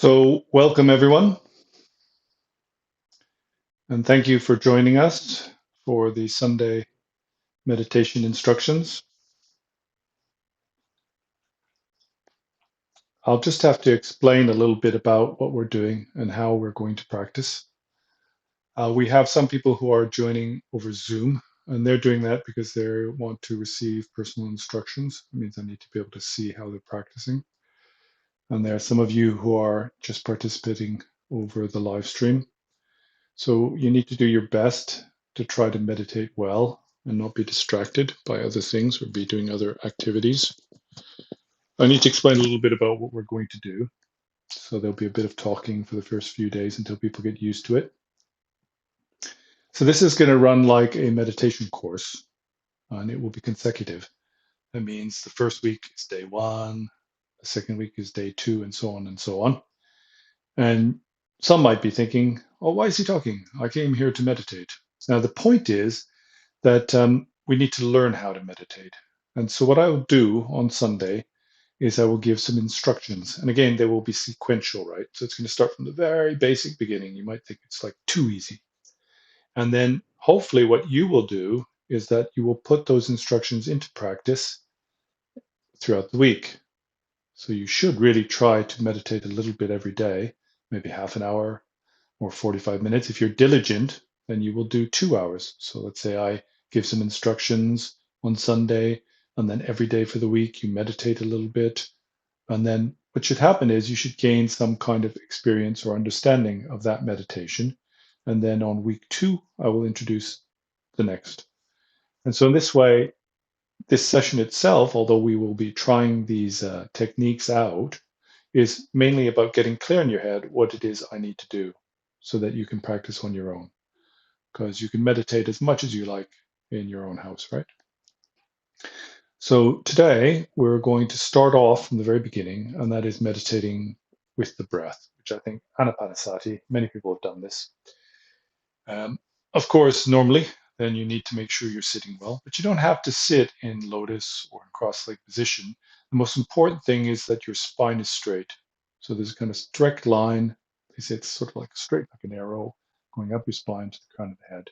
So, welcome everyone, and thank you for joining us for the Sunday meditation instructions. I'll just have to explain a little bit about what we're doing and how we're going to practice. We have some people who are joining over Zoom, and they're doing that because they want to receive personal instructions. It means I need to be able to see how they're practicing. And there are some of you who are just participating over the live stream. So you need to do your best to try to meditate well and not be distracted by other things or be doing other activities. I need to explain a little bit about what we're going to do. So there'll be a bit of talking for the first few days until people get used to it. So this is going to run like a meditation course, and it will be consecutive. That means the first week is day one, the second week is day two, and so on and so on. And some might be thinking, oh, why is he talking? I came here to meditate. Now, the point is that we need to learn how to meditate. And so, what I will do on Sunday is I will give some instructions. And again, they will be sequential, right? So, it's going to start from the very basic beginning. You might think it's like too easy. And then, hopefully, what you will do is that you will put those instructions into practice throughout the week. So, you should really try to meditate a little bit every day, maybe half an hour or 45 minutes. If you're diligent, then you will do 2 hours. So let's say I give some instructions on Sunday, and then every day for the week, you meditate a little bit. And then what should happen is you should gain some kind of experience or understanding of that meditation. And then on week two, I will introduce the next. And so in this way, this session itself, although we will be trying these techniques out, is mainly about getting clear in your head what it is I need to do so that you can practice on your own. Because you can meditate as much as you like in your own house, right? So today we're going to start off from the very beginning, and that is meditating with the breath, which I think anapanasati, many people have done this. Um, of course, normally, then you need to make sure you're sitting well, but you don't have to sit in lotus or in cross-leg position. The most important thing is that your spine is straight. So there's a kind of direct line. They say it's sort of like straight, like an arrow going up your spine to the crown of the head.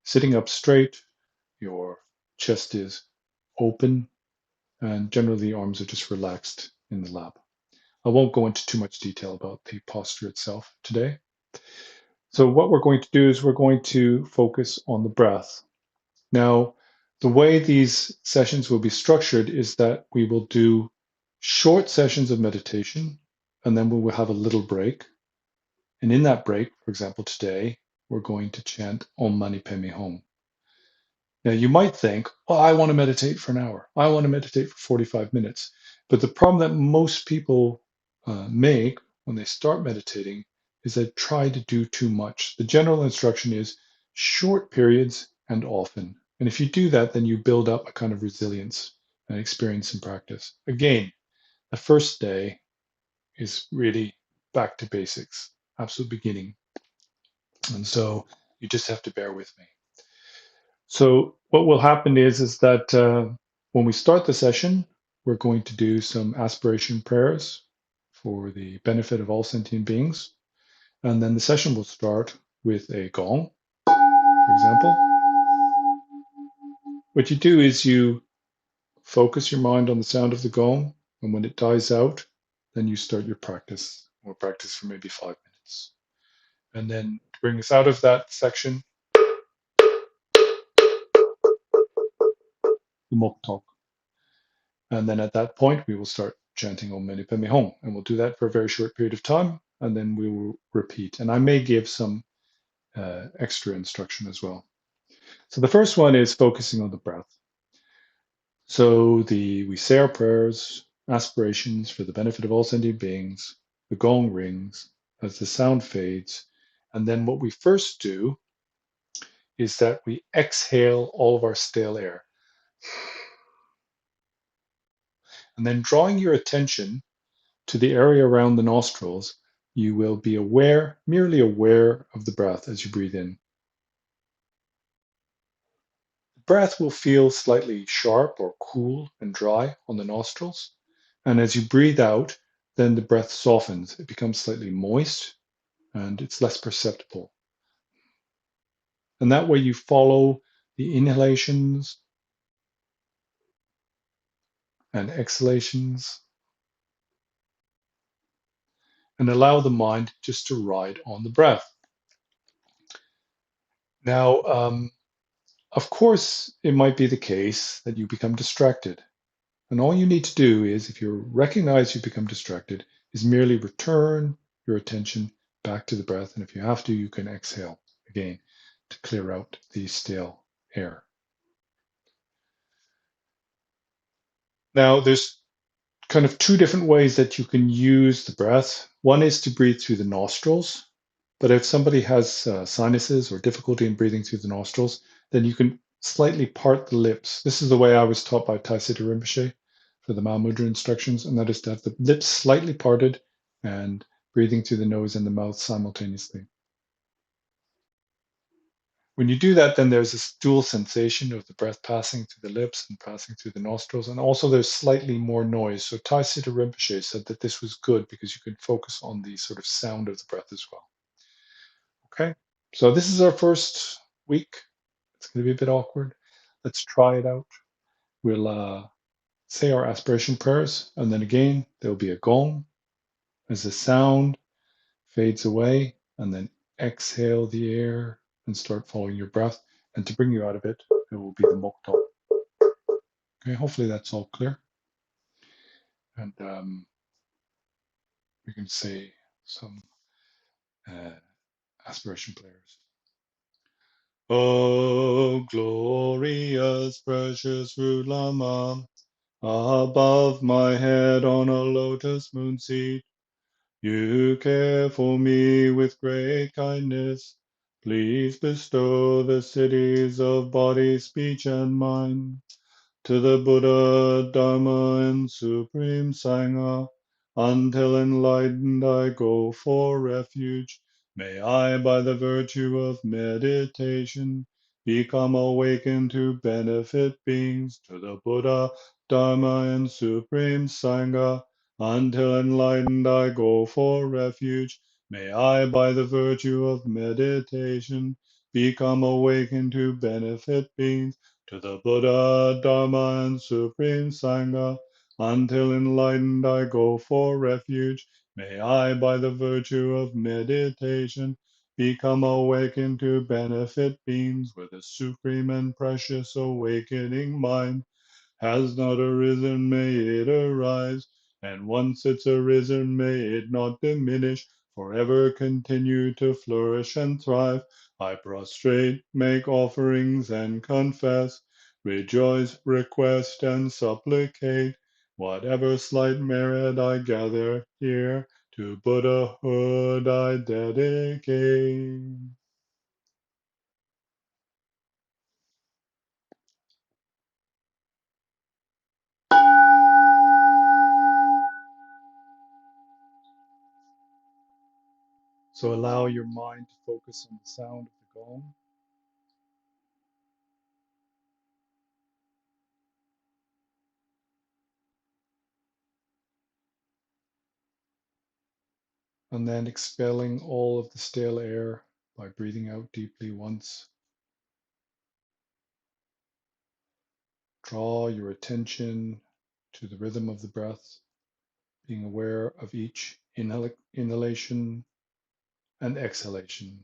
Sitting up straight, your chest is open, and generally the arms are just relaxed in the lap. I won't go into too much detail about the posture itself today. So what we're going to do is we're going to focus on the breath. Now, the way these sessions will be structured is that we will do short sessions of meditation, and then we will have a little break. And in that break, for example, today, we're going to chant Om Mani Padme Hum. Now, you might think, oh, I want to meditate for an hour. I want to meditate for 45 minutes. But the problem that most people make when they start meditating is they try to do too much. The general instruction is short periods and often. And if you do that, then you build up a kind of resilience and experience and practice. Again, the first day is really back to basics, absolute beginning. And so you just have to bear with me. So what will happen is that when we start the session, we're going to do some aspiration prayers for the benefit of all sentient beings. And then the session will start with a gong, for example. What you do is you focus your mind on the sound of the gong, and when it dies out, then you start your practice. We'll practice for maybe 5 minutes. And then to bring us out of that section, the mok talk. And then at that point, we will start chanting Om Mani Padme Hum. And we'll do that for a very short period of time, and then we will repeat. And I may give some extra instruction as well. So the first one is focusing on the breath. So we say our prayers, aspirations for the benefit of all sentient beings. The gong rings as the sound fades. And then what we first do is that we exhale all of our stale air. And then drawing your attention to the area around the nostrils, you will be aware, merely aware of the breath as you breathe in. The breath will feel slightly sharp or cool and dry on the nostrils. And as you breathe out, then the breath softens. It becomes slightly moist and it's less perceptible. And that way you follow the inhalations and exhalations and allow the mind just to ride on the breath. Now, of course, it might be the case that you become distracted. And all you need to do is, if you recognize you become distracted, is merely return your attention back to the breath. And if you have to, you can exhale again to clear out the stale air. Now, there's kind of two different ways that you can use the breath. One is to breathe through the nostrils. But if somebody has sinuses or difficulty in breathing through the nostrils, then you can slightly part the lips. This is the way I was taught by Taisita Rinpoche for the Mahamudra instructions, and that is to have the lips slightly parted and breathing through the nose and the mouth simultaneously. When you do that, then there's this dual sensation of the breath passing through the lips and passing through the nostrils, and also there's slightly more noise. So Taisita Rinpoche said that this was good because you can focus on the sort of sound of the breath as well. Okay, so this is our first week. It's going to be a bit awkward. Let's try it out. We'll say our aspiration prayers, and then again, there'll be a gong as the sound fades away, and then exhale the air and start following your breath. And to bring you out of it, it will be the mokto. Okay, hopefully that's all clear. And we can say some uh, aspiration prayers. Oh, glorious, precious Root Lama, above my head on a lotus moon seat, you care for me with great kindness. Please bestow the cities of body, speech, and mind to the Buddha, Dharma, and Supreme Sangha. Until enlightened I go for refuge. May I, by the virtue of meditation, become awakened to benefit beings to the Buddha, Dharma, and Supreme Sangha. Until enlightened I go for refuge. May I, by the virtue of meditation, become awakened to benefit beings to the Buddha, Dharma, and Supreme Sangha. Until enlightened I go for refuge. May I, by the virtue of meditation, become awakened to benefit beings with a supreme and precious awakening mind. Has not arisen, may it arise, and once it's arisen, may it not diminish, forever continue to flourish and thrive. I prostrate, make offerings, and confess, rejoice, request, and supplicate, whatever slight merit I gather here, to Buddhahood I dedicate. So allow your mind to focus on the sound of the gong. And then expelling all of the stale air by breathing out deeply once. Draw your attention to the rhythm of the breath, being aware of each inhalation and exhalation.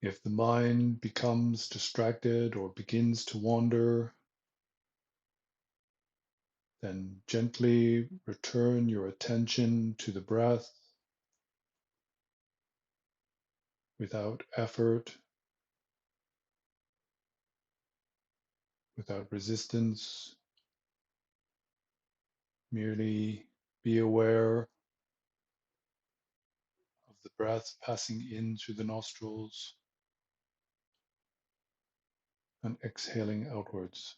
If the mind becomes distracted or begins to wander, then gently return your attention to the breath without effort, without resistance. Merely be aware of the breath passing in through the nostrils and exhaling outwards.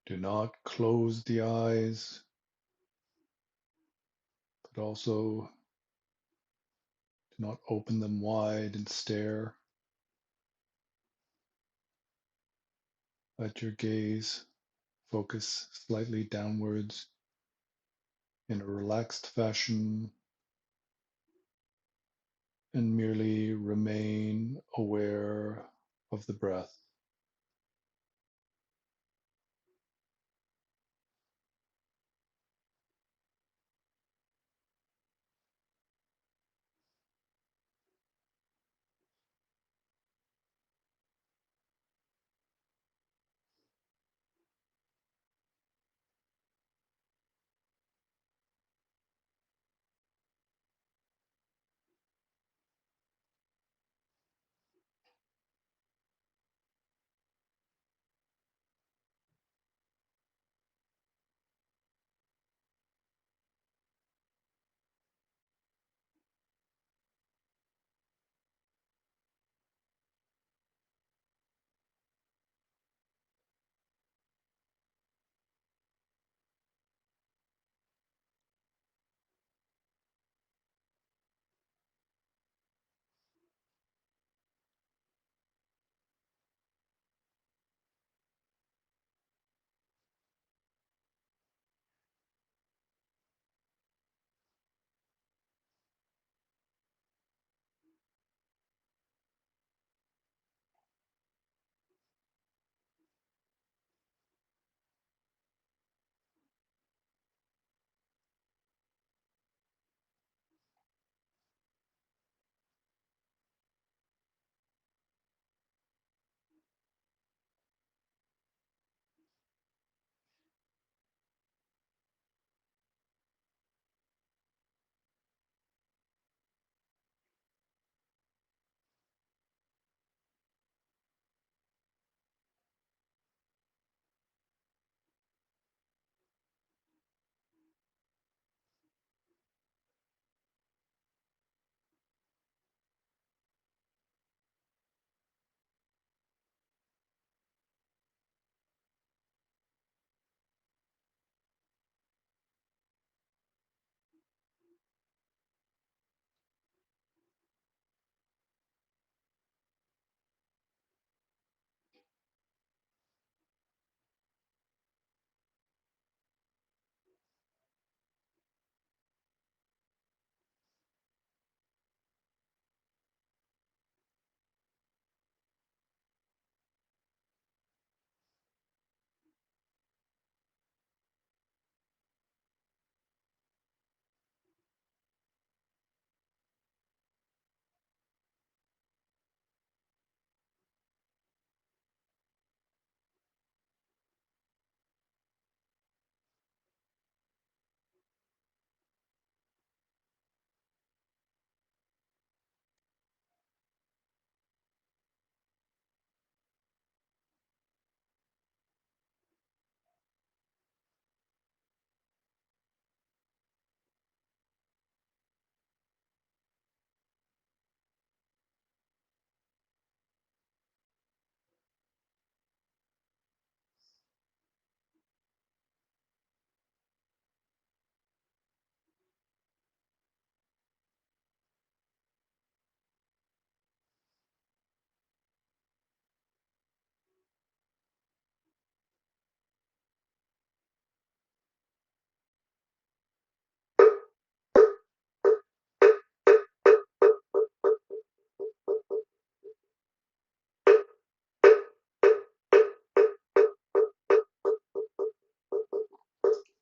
Do not close the eyes, but also do not open them wide and stare. Let your gaze focus slightly downwards in a relaxed fashion and merely remain aware of the breath.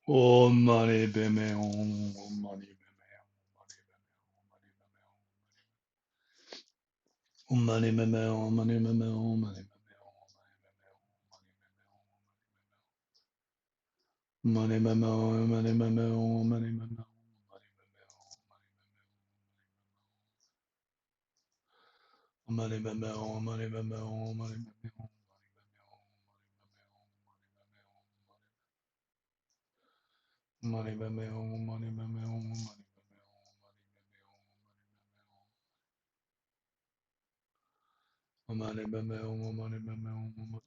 Om mani beme om mani beme om mani beme om mani beme om mani beme om mani beme om mani beme om mani beme om mani beme om mani beme om mani beme Money beme om mani beme om mani Money beme om mani beme om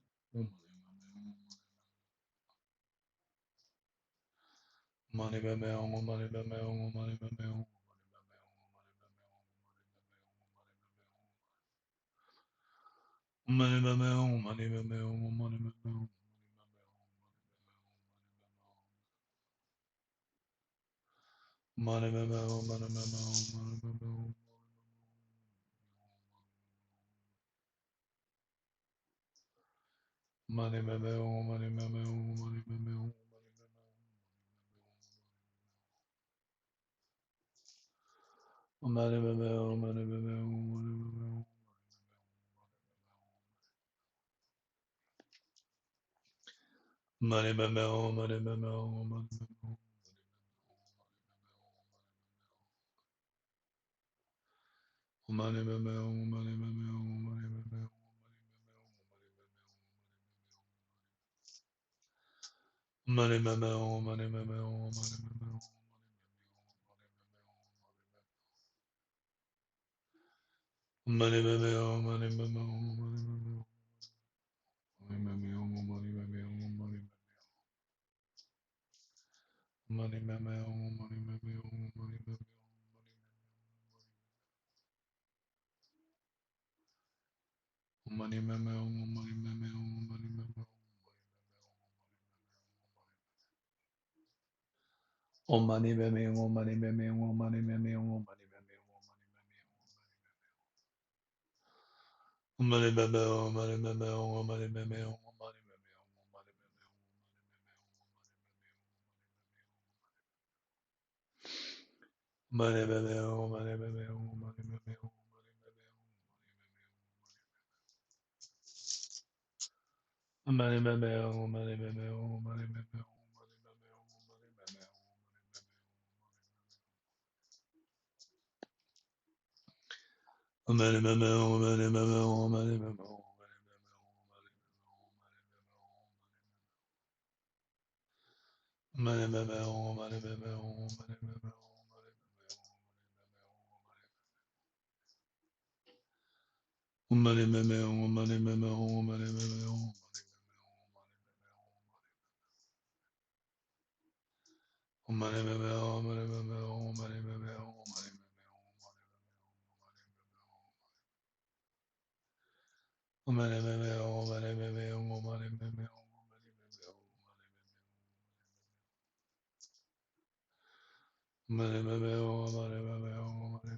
Money beme om mani beme om mani beme om Money beme om mani beme om mani beme om Money beme om mani beme om mani beme om Money beme om mani beme om mani beme om Money beme om mani beme om mani beme om Money beme om mani beme om mani beme om Money beme om mani beme om mani beme om Money meme oh money meme oh money meme oh money meme oh money meme oh money meme oh money meme oh money meme oh money meme oh money meme oh money meme money meme oh money meme oh money meme oh money meme oh money meme oh money meme oh money meme oh money meme oh money meme oh money meme oh money meme money meme oh money meme oh money meme oh money meme oh money meme oh money meme money meme oh money meme oh money meme money meme oh money meme oh money meme money meme oh money meme oh money meme oh money meme oh money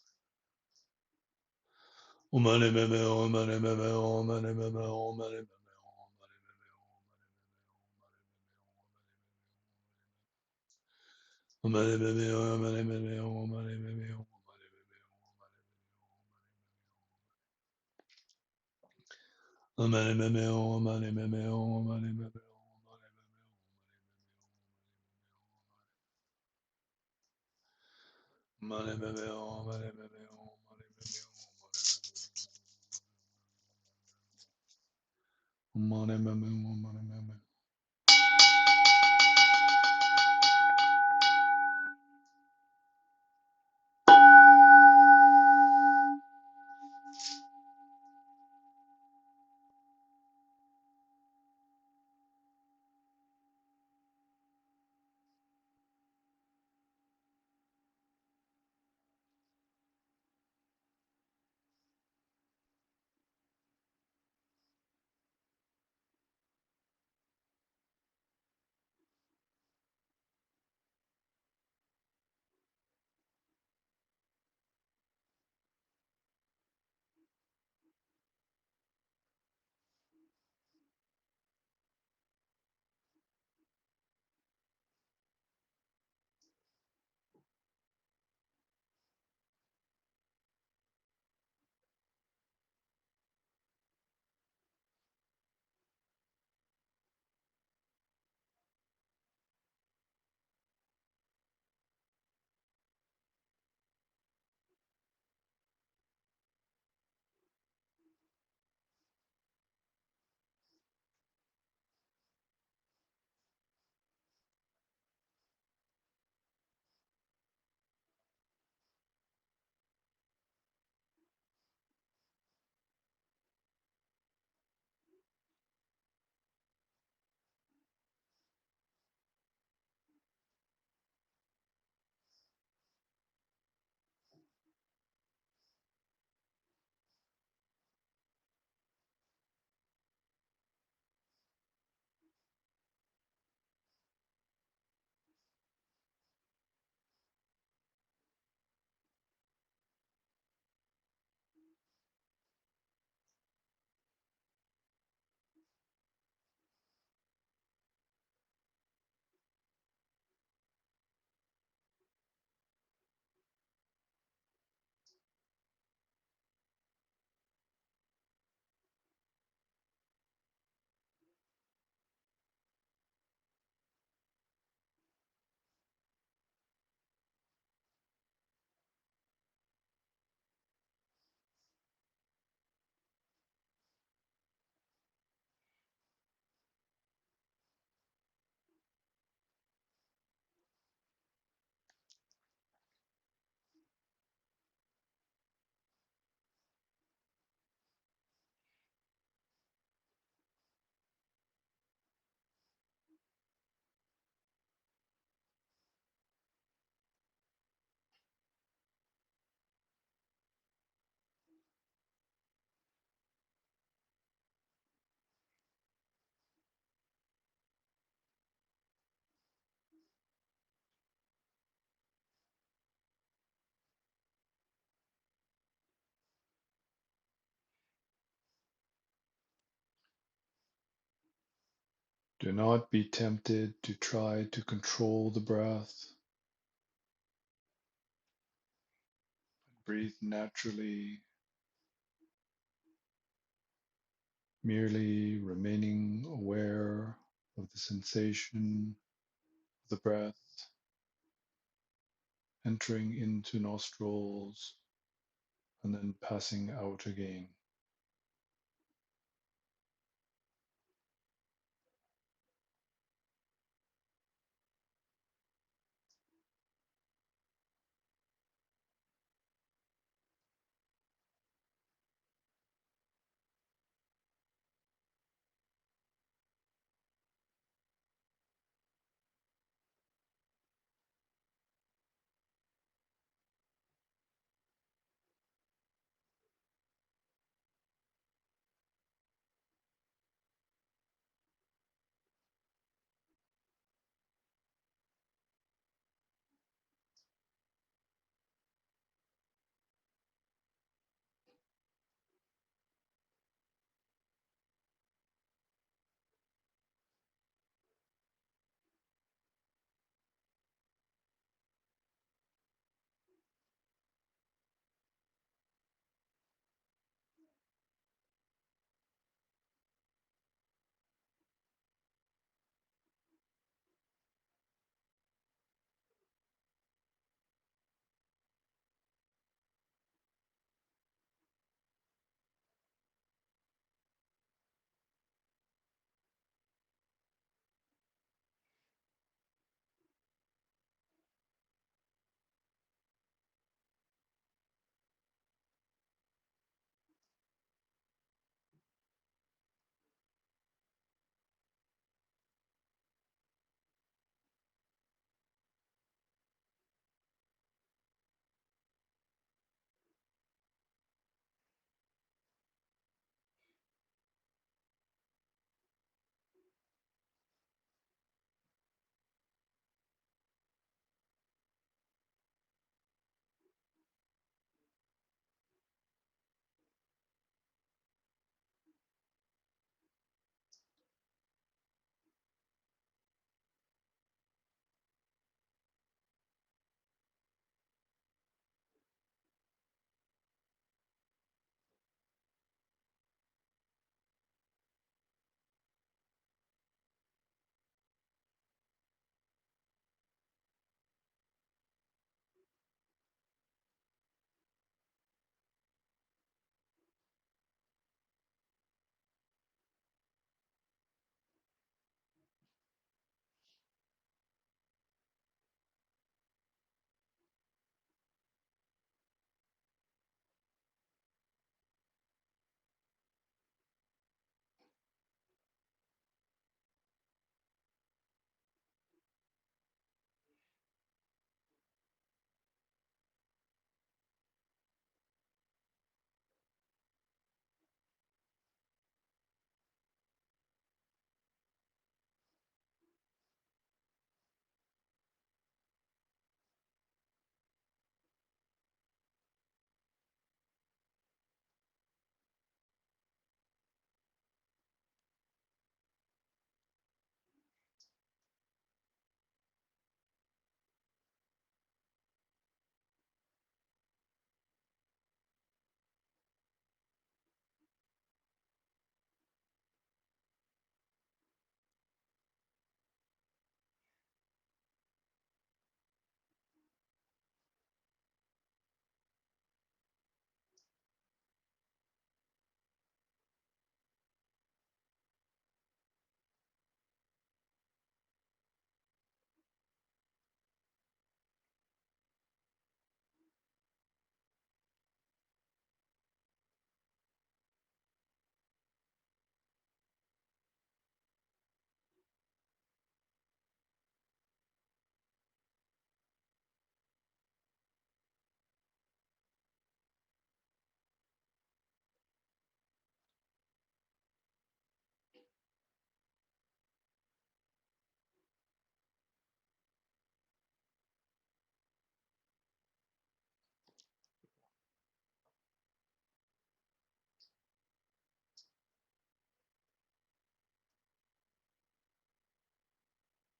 meme oh money meme oh money meme oh money meme oh money meme money meme oh money meme oh money meme money meme oh money meme oh money meme oh money meme money meme oh money meme oh money meme oh money meme oh money meme oh money meme money meme oh money meme oh money meme money meme oh money meme Do not be tempted to try to control the breath. Breathe naturally, merely remaining aware of the sensation of the breath entering into nostrils and then passing out again.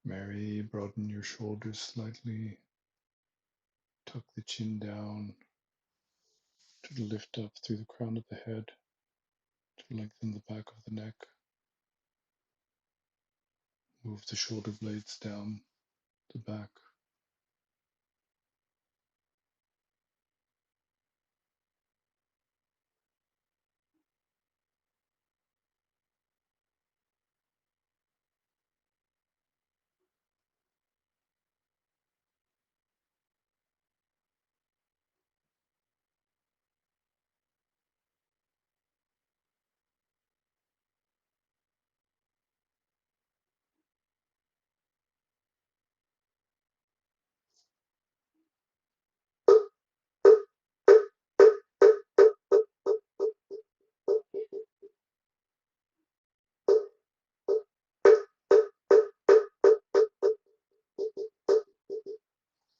Mary, broaden your shoulders slightly. Tuck the chin down to lift up through the crown of the head to lengthen the back of the neck. Move the shoulder blades down the back.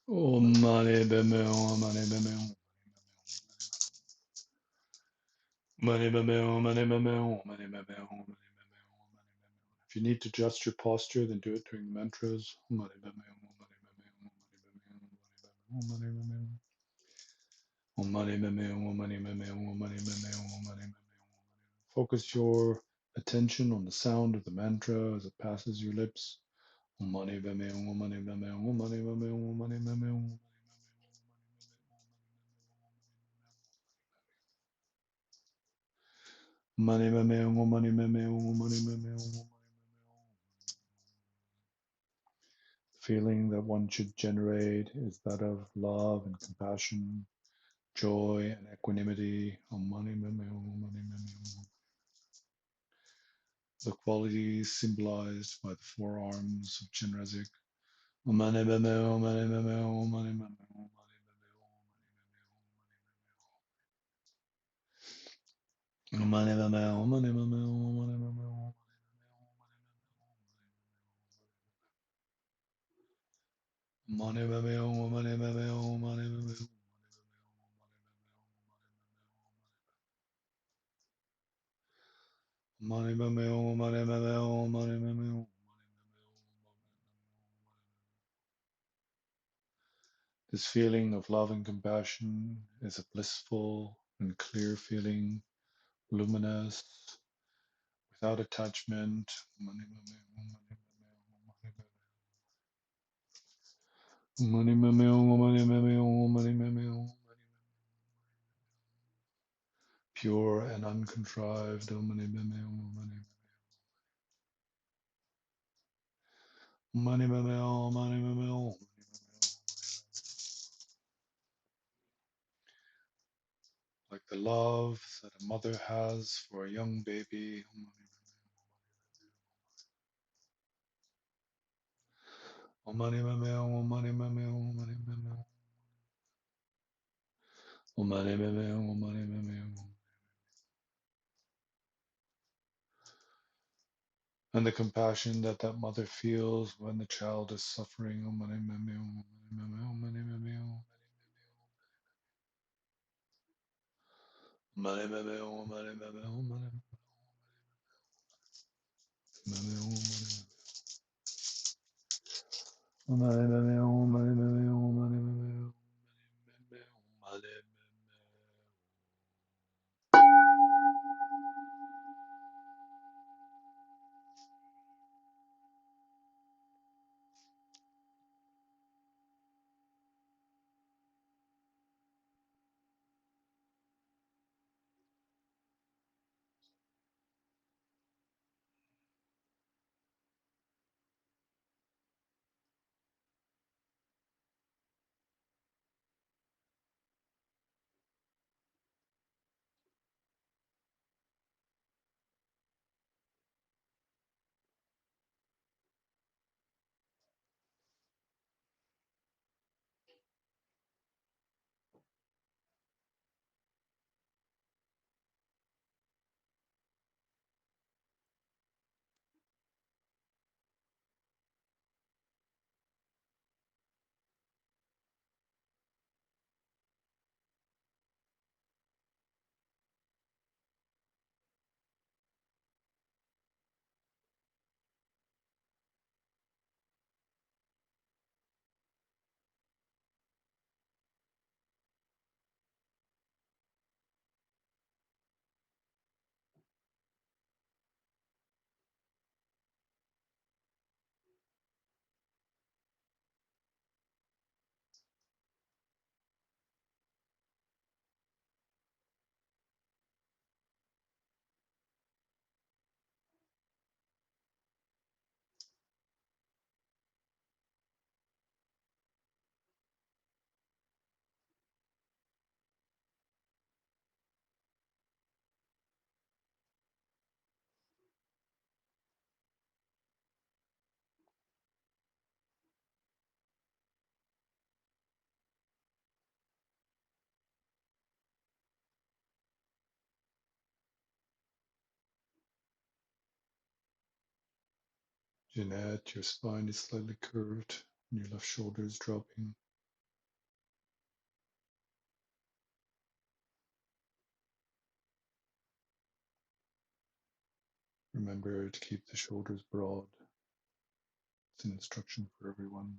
Om mani padme hum, mani padme hum, mani padme hum, mani padme hum, mani padme hum, mani padme hum, mani padme hum. If you need to adjust your posture, then do it during the mantras. Mani padme hum, mani padme hum, mani padme hum, mani padme hum, mani padme hum. Om mani padme hum, mani padme hum, mani padme hum, mani padme hum. Focus your attention on the sound of the mantra as it passes your lips. Om mani padme hum, mani padme hum, mani padme hum, mani padme hum. Money, money, money, money, money, money. The feeling that one should generate is that of love and compassion, joy and equanimity. Money, money, money, money. The qualities symbolized by the four arms of Chenrezig. Money, money, money, money, money, money, money. Money, money, money, money, money. Money, money, money, money, money. Money, money, money, money, money, money. This feeling of love and compassion is a blissful and clear feeling, luminous, without attachment. Pure and uncontrived. Like the love that a mother has for a young baby. And the compassion that that mother feels when the child is suffering. Jeanette, your spine is slightly curved, and your left shoulder is dropping. Remember to keep the shoulders broad. It's an instruction for everyone.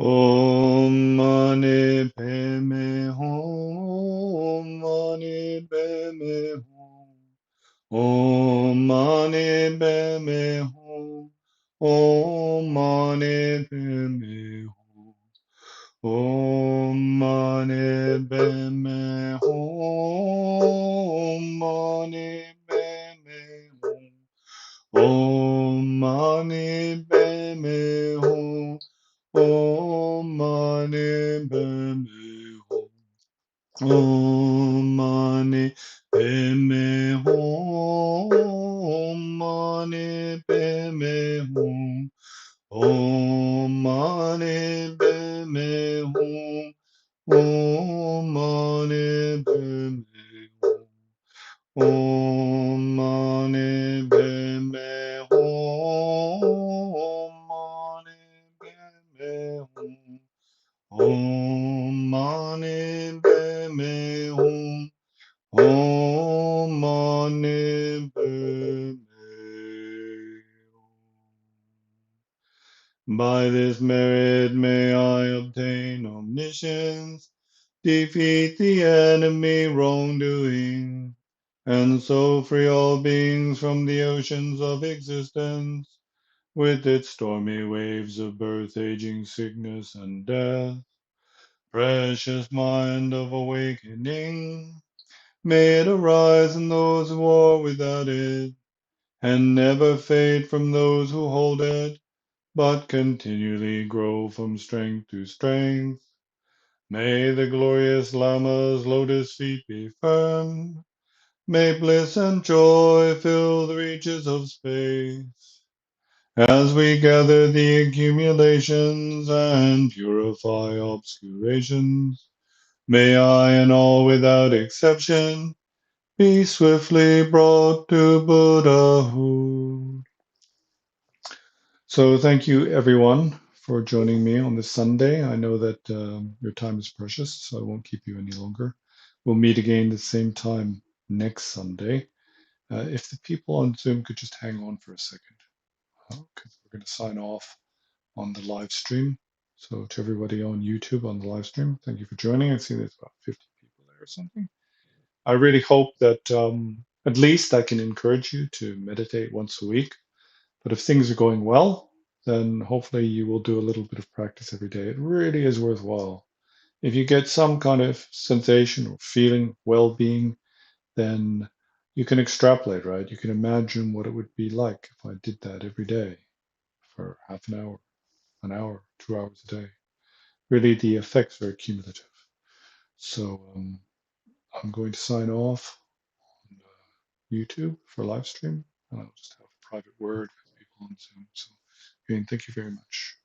Om Mani Padme Hum. Mani Padme Hum. Om Mani Padme Hum. Om Mani Padme Hum. Om Mani Padme Hum. Mani Padme Hum. Om Mani Padme Hum. Om Mani Padme Hum. Om Mani Padme Hum. Om Mani Padme Hum. Om Mani Padme Hum. Om Mani Padme Hum. Om Mani Padme Hum. Om Mani Padme Hum. Om Mani Padme Hum. Om Mani Padme Hum. By this merit may I obtain omniscience, defeat the enemy wrongdoing, and so free all beings from the oceans of existence, with its stormy waves of birth, aging, sickness, and death. Precious mind of awakening, may it arise in those who are without it, and never fade from those who hold it, but continually grow from strength to strength. May the glorious Lama's lotus feet be firm. May bliss and joy fill the reaches of space. As we gather the accumulations and purify obscurations, may I and all without exception be swiftly brought to Buddhahood. So thank you everyone for joining me on this Sunday. I know that your time is precious, so I won't keep you any longer. We'll meet again at the same time next Sunday. If the people on Zoom could just hang on for a second, because we're going to sign off on the live stream. So to everybody on YouTube on the live stream, thank you for joining. I see there's about 50 people there or something. I really hope that at least I can encourage you to meditate once a week. But if things are going well, then hopefully you will do a little bit of practice every day. It really is worthwhile. If you get some kind of sensation or feeling, well-being, then you can extrapolate, right? You can imagine what it would be like if I did that every day for half an hour, 2 hours a day. Really, the effects are cumulative. So I'm going to sign off on YouTube for live stream, and I'll just have a private word with people on Zoom. So again, thank you very much.